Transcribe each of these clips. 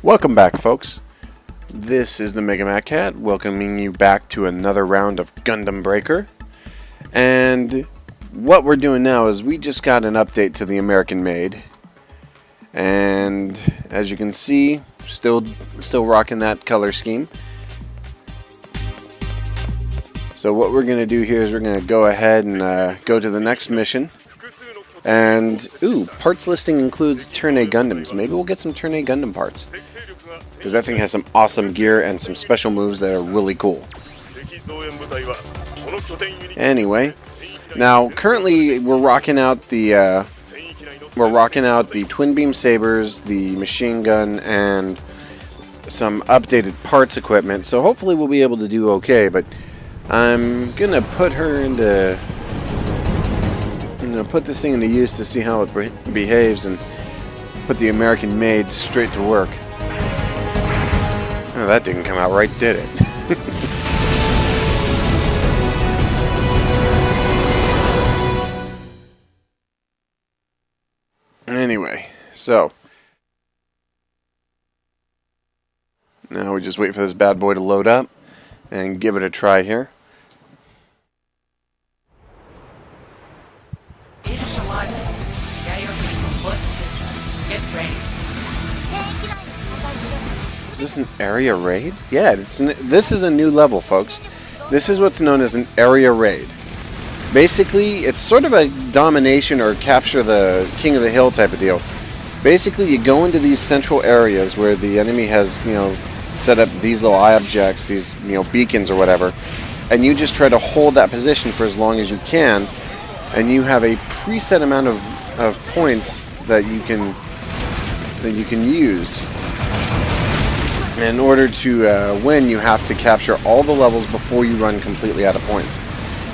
Welcome back, folks. This is the Mega Mad Cat, welcoming you back to another round of Gundam Breaker. And what we're doing now is we just got an update to the American Made. And as you can see, still rocking that color scheme. So what we're going to do here is we're going to go ahead and go to the next mission. And, parts listing includes Turn A Gundams. Maybe we'll get some Turn A Gundam parts. Because that thing has some awesome gear and some special moves that are really cool. Anyway, now currently we're rocking out the twin beam sabers, the machine gun, and some updated parts equipment. So hopefully we'll be able to do okay. But I'm gonna put this thing into use to see how it behaves and put the American Made straight to work. Oh, that didn't come out right, did it? Anyway, so now we just wait for this bad boy to load up and give it a try here. Is this an area raid? Yeah, this is a new level, folks. This is what's known as an area raid. Basically, it's sort of a domination or capture the king of the hill type of deal. Basically, you go into these central areas where the enemy has, set up these little objects, these, beacons or whatever, and you just try to hold that position for as long as you can, and you have a preset amount of points that you can use. In order to win, you have to capture all the levels before you run completely out of points.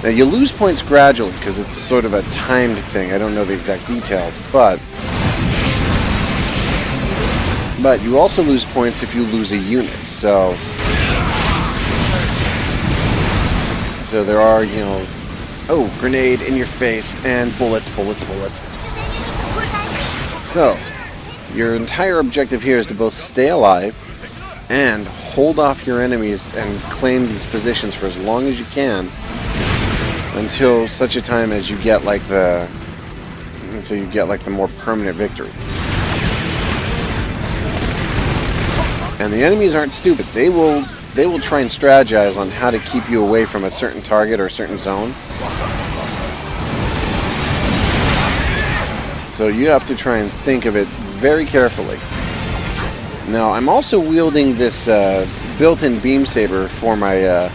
Now, you lose points gradually because it's sort of a timed thing. I don't know the exact details, but you also lose points if you lose a unit. So there are, grenade in your face and bullets. So your entire objective here is to both stay alive and hold off your enemies and claim these positions for as long as you can until such a time as you get like the more permanent victory. And the enemies aren't stupid. They will try and strategize on how to keep you away from a certain target or a certain zone. So you have to try and think of it very carefully. Now, I'm also wielding this built-in beam saber for my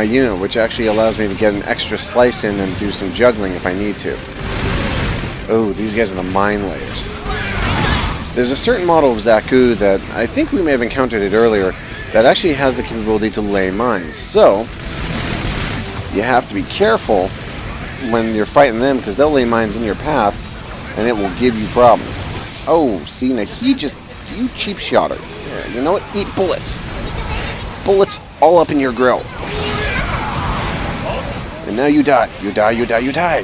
unit, which actually allows me to get an extra slice in and do some juggling if I need to. Oh, these guys are the mine layers. There's a certain model of Zaku that I think we may have encountered it earlier that actually has the capability to lay mines. So you have to be careful when you're fighting them because they'll lay mines in your path and it will give you problems. Oh, see, now you cheap shotter. Yeah, you know what? Eat bullets. Bullets all up in your grill. And now you die. You die.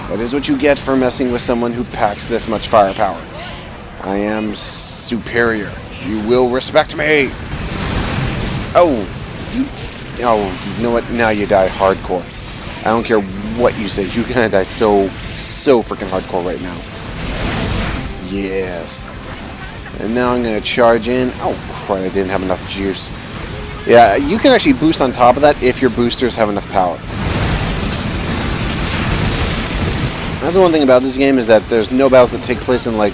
That is what you get for messing with someone who packs this much firepower. I am superior. You will respect me. You know what? Now you die hardcore. I don't care what you say. You're gonna die so freaking hardcore right now. Yes. And now I'm gonna charge in. Oh crap! I didn't have enough juice. Yeah, you can actually boost on top of that if your boosters have enough power. That's the one thing about this game is that there's no battles that take place in like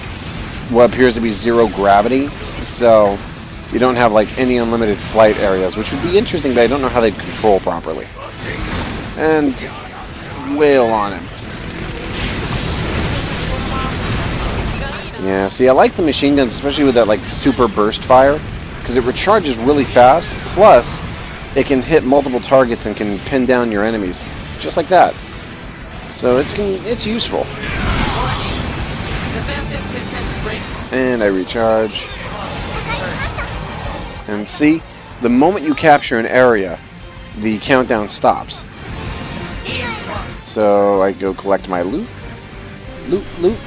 what appears to be zero gravity, so you don't have like any unlimited flight areas, which would be interesting, but I don't know how they'd control properly. And wail on him. Yeah, see, I like the machine guns, especially with that like super burst fire, because it recharges really fast. Plus, it can hit multiple targets and can pin down your enemies, just like that. So it's useful. And I recharge. And see, the moment you capture an area, the countdown stops. So I go collect my loot. Loot.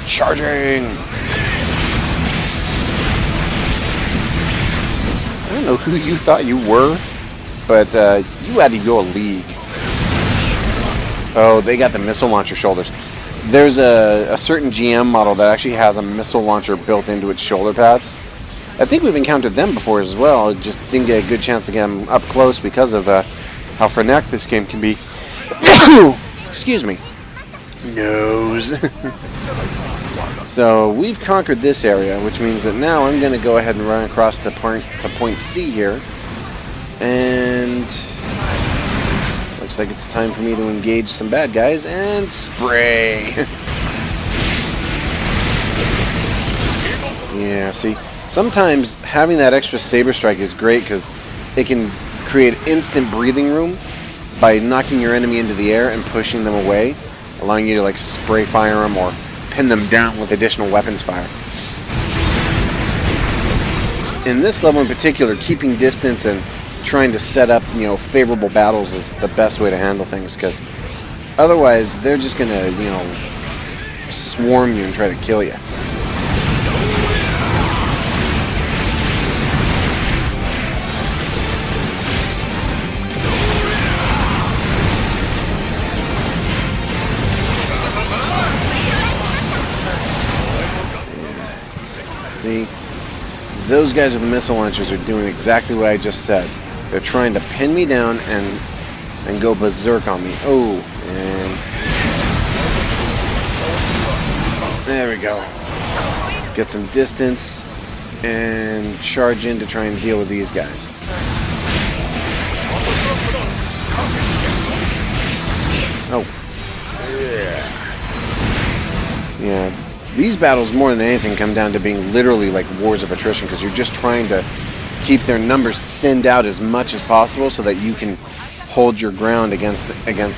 Charging! I don't know who you thought you were, but you had to go a league. Oh, they got the missile launcher shoulders. There's a certain GM model that actually has a missile launcher built into its shoulder pads. I think we've encountered them before as well. Just didn't get a good chance to get them up close because of how frenetic this game can be. Excuse me. Nose. So we've conquered this area, which means that now I'm going to go ahead and run across the point C here. And looks like it's time for me to engage some bad guys and spray. Yeah, see, sometimes having that extra saber strike is great because it can create instant breathing room by knocking your enemy into the air and pushing them away, allowing you to like spray fire them or pin them down with additional weapons fire. In this level in particular, keeping distance and trying to set up, favorable battles is the best way to handle things, because otherwise they're just gonna, swarm you and try to kill you. See, those guys with the missile launchers are doing exactly what I just said. They're trying to pin me down and go berserk on me. Oh, and there we go. Get some distance and charge in to try and deal with these guys. Oh, yeah. These battles, more than anything, come down to being literally like wars of attrition, because you're just trying to keep their numbers thinned out as much as possible so that you can hold your ground against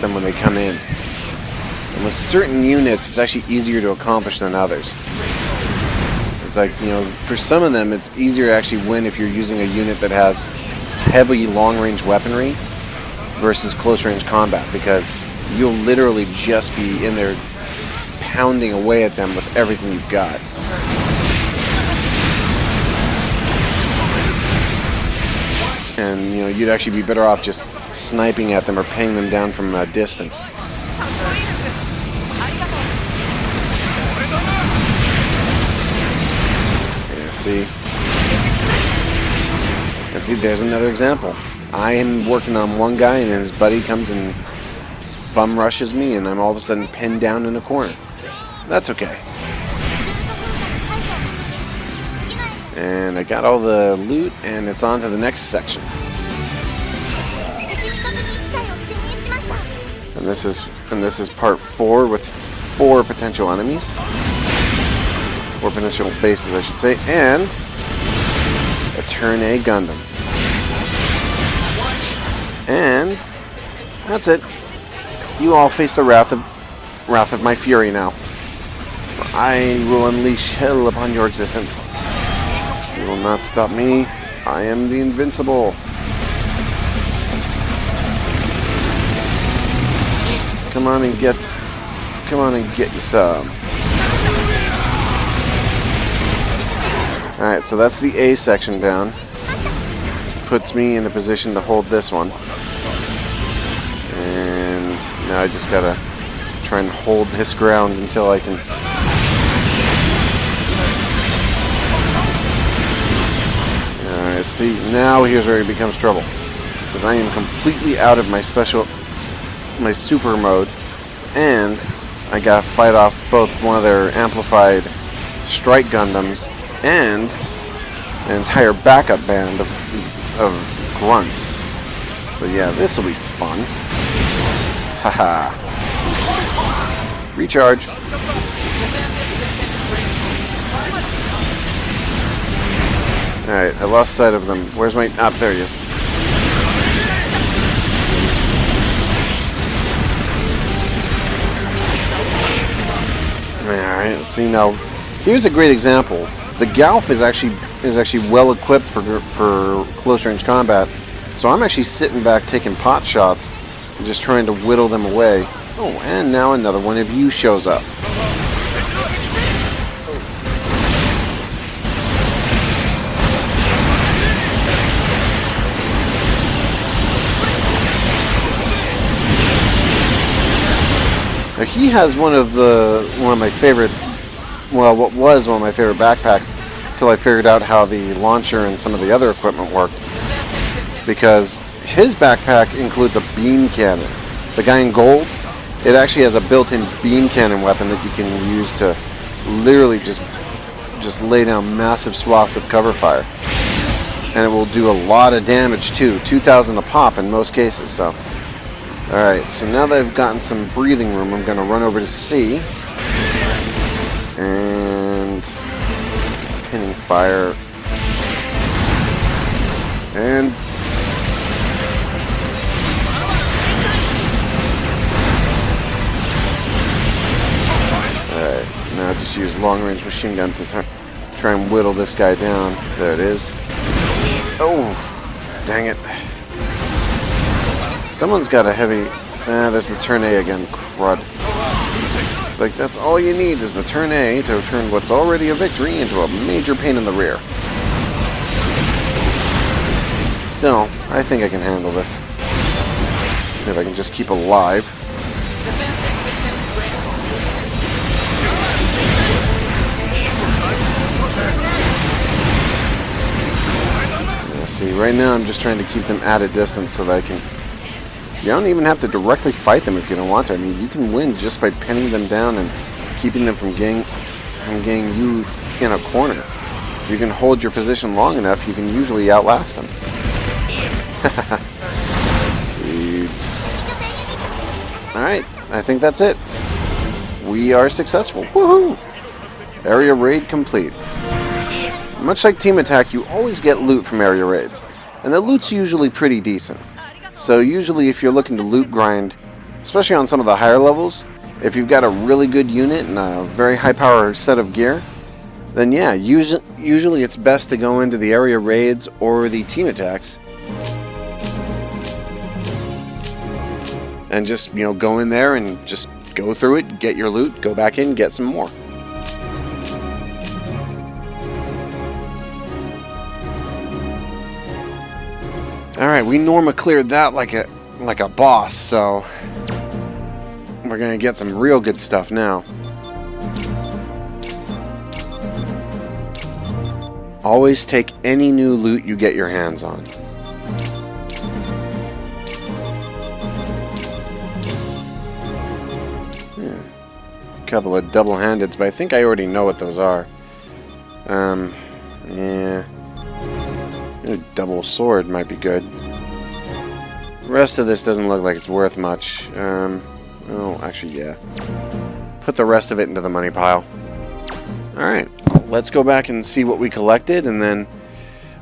them when they come in. And with certain units, it's actually easier to accomplish than others. It's like, for some of them, it's easier to actually win if you're using a unit that has heavy long-range weaponry versus close-range combat, because you'll literally just be in there pounding away at them with everything you've got. And you'd actually be better off just sniping at them or paying them down from a distance. Yeah, see? And see, there's another example. I am working on one guy and his buddy comes and bum rushes me and I'm all of a sudden pinned down in a corner. That's okay. And I got all the loot, and it's on to the next section. And this is part 4 with 4 potential enemies. 4 potential bases, I should say, and a Turn A Gundam. And that's it. You all face the wrath of my fury now. I will unleash hell upon your existence. You will not stop me. I am the invincible. Come on and get you some. Alright, so that's the A section down. Puts me in a position to hold this one. And now I just gotta try and hold this ground until I can. Alright, see, now here's where it becomes trouble. Because I am completely out of my super mode, and I gotta fight off both one of their amplified strike Gundams and an entire backup band of grunts. So yeah, this will be fun. Haha. Recharge. Alright, I lost sight of them. Where's my... Ah, there he is. Alright, let's see now. Here's a great example. The Galf is actually well equipped for close range combat. So I'm actually sitting back taking pot shots and just trying to whittle them away. Oh, and now another one of you shows up. Now he has one of my favorite, well, what was one of my favorite backpacks, till I figured out how the launcher and some of the other equipment worked. Because his backpack includes a beam cannon. The guy in gold, it actually has a built-in beam cannon weapon that you can use to literally just lay down massive swaths of cover fire. And it will do a lot of damage too, 2,000 a pop in most cases. So, alright, so now that I've gotten some breathing room, I'm going to run over to C. And pinning fire. And alright, now just use long-range machine gun to try and whittle this guy down. There it is. Oh, dang it. Someone's got a heavy... there's the turn A again. Crud. It's like, that's all you need is the turn A to turn what's already a victory into a major pain in the rear. Still, I think I can handle this. If I can just keep alive. See, right now I'm just trying to keep them at a distance so that I can... You don't even have to directly fight them if you don't want to. I mean, you can win just by pinning them down and keeping them from getting you in a corner. If you can hold your position long enough, you can usually outlast them. Alright, I think that's it. We are successful. Woohoo! Area raid complete. Much like Team Attack, you always get loot from area raids, and the loot's usually pretty decent. So usually if you're looking to loot grind, especially on some of the higher levels, if you've got a really good unit and a very high power set of gear, then yeah, usually it's best to go into the area raids or the Team Attacks. And just, go in there and just go through it, get your loot, go back in, get some more. Alright, we Norma cleared that like a boss, so we're gonna get some real good stuff now. Always take any new loot you get your hands on. Yeah. Couple of double-handeds, but I think I already know what those are. Yeah. A double sword might be good. The rest of this doesn't look like it's worth much. Oh, actually, yeah. Put the rest of it into the money pile. Alright, let's go back and see what we collected, and then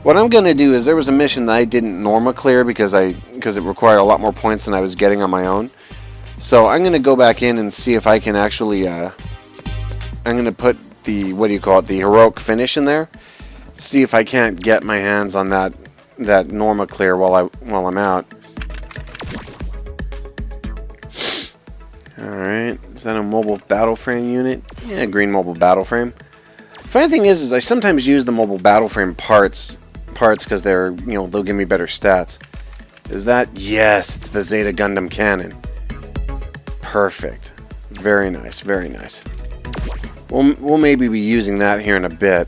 what I'm going to do is there was a mission that I didn't Norma clear because it required a lot more points than I was getting on my own. So I'm going to go back in and see if I can actually, I'm going to put the, the heroic finish in there. See if I can't get my hands on that Norma clear while I'm out. Alright, is that a mobile battle frame unit? Yeah, green mobile battle frame. Funny thing is I sometimes use the mobile battle frame parts because they're, they'll give me better stats. Is that? Yes, it's the Zeta Gundam cannon. Perfect. Very nice, very nice. We'll maybe be using that here in a bit.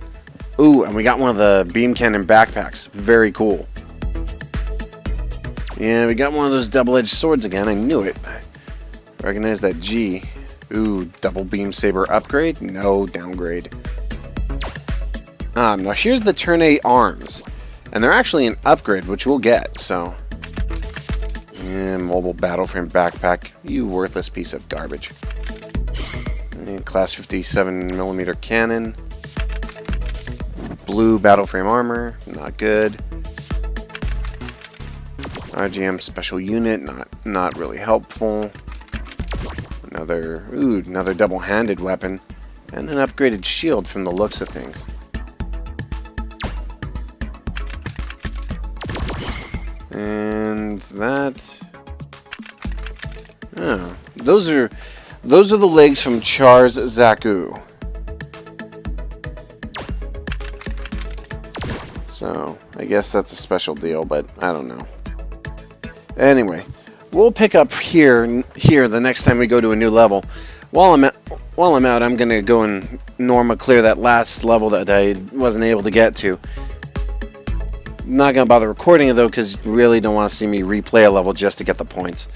Ooh, and we got one of the beam cannon backpacks. Very cool. Yeah, we got one of those double-edged swords again. I knew it. Recognize that G. Ooh, double beam saber upgrade? No, downgrade. Now here's the Turn A arms. And they're actually an upgrade, which we'll get, so... Yeah, mobile battle frame backpack. You worthless piece of garbage. And class 57mm cannon. Blue battle frame armor, not good. RGM special unit, not really helpful. Another double-handed weapon, and an upgraded shield from the looks of things. And that. Oh, those are the legs from Char's Zaku. So, I guess that's a special deal, but I don't know. Anyway, we'll pick up here the next time we go to a new level. While I'm out, I'm gonna go and Norma clear that last level that I wasn't able to get to. I'm not gonna bother recording it though, because you really don't want to see me replay a level just to get the points.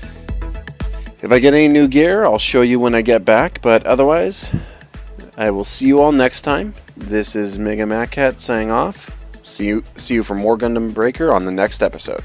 If I get any new gear, I'll show you when I get back, but otherwise, I will see you all next time. This is Mega Mac Cat signing off. See you for more Gundam Breaker on the next episode.